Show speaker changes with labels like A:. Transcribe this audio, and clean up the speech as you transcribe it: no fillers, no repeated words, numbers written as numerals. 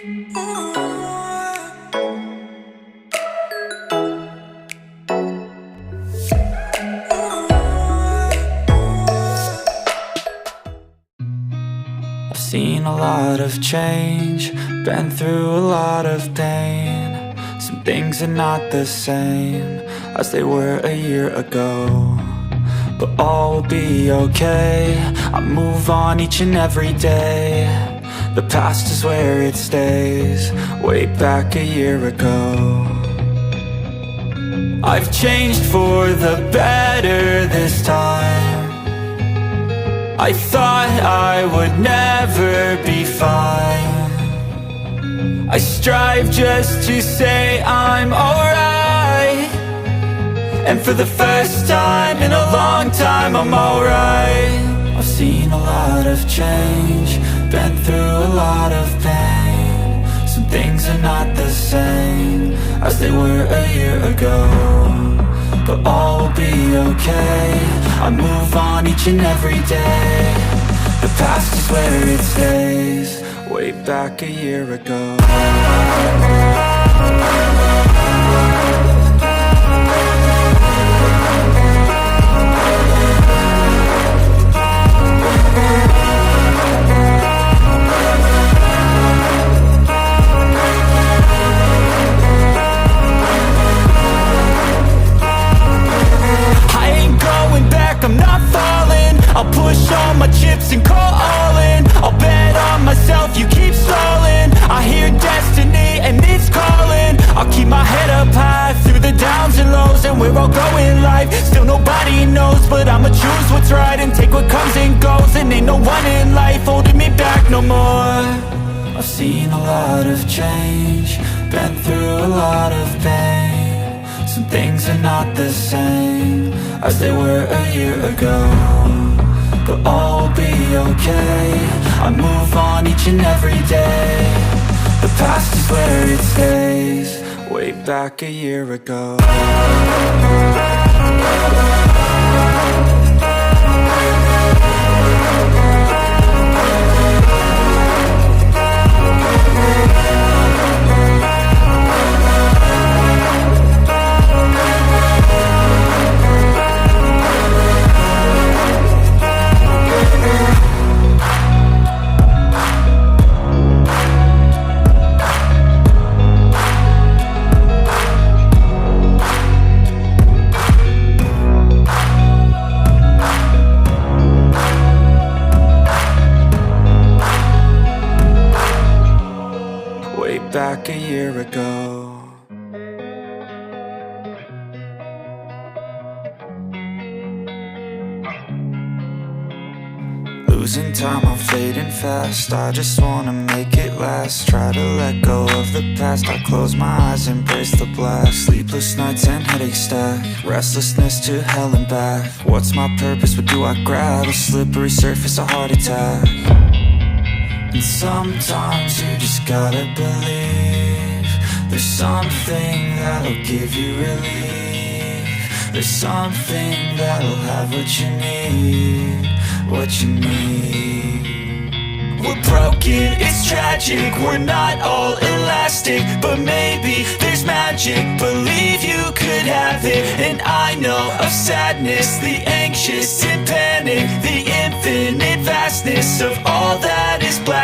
A: I've seen a lot of change, been through a lot of pain. Some things are not the same as they were a year ago, but all will be okay. I move on each and every day. The past is where it stays, way back a year ago. I've changed for the better this time. I thought I would never be fine. I strive just to say I'm alright, and for the first time in a long time I'm alright. I've seen a lot of change, been through a lot of pain. Some things are not the same as they were a year ago, but all will be okay. I move on each and every day. The past is where it stays, way back a year ago. I'm not falling, I'll push all my chips and call all in. I'll bet on myself, you keep stalling. I hear destiny and it's calling. I'll keep my head up high through the downs and lows, and we're all going life. Still nobody knows, but I'ma choose what's right and take what comes and goes. And ain't no one in life holding me back no more. I've seen a lot of change, been through a lot of pain. Some things are not the same as they were a year ago, but all will be okay. I move on each and every day. The past is where it stays, way back a year ago. Back a year ago. Losing time, I'm fading fast. I just wanna make it last. Try to let go of the past. I close my eyes, embrace the blast. Sleepless nights and headaches stack. Restlessness to hell and back. What's my purpose? What do I grab? A slippery surface, a heart attack. And sometimes you just gotta believe there's something that'll give you relief. There's something that'll have what you need, what you need. We're broken, it's tragic, we're not all elastic, but maybe there's magic. Believe you could have it. And I know of sadness, the anxious and panic, the infinite vastness of all that is black.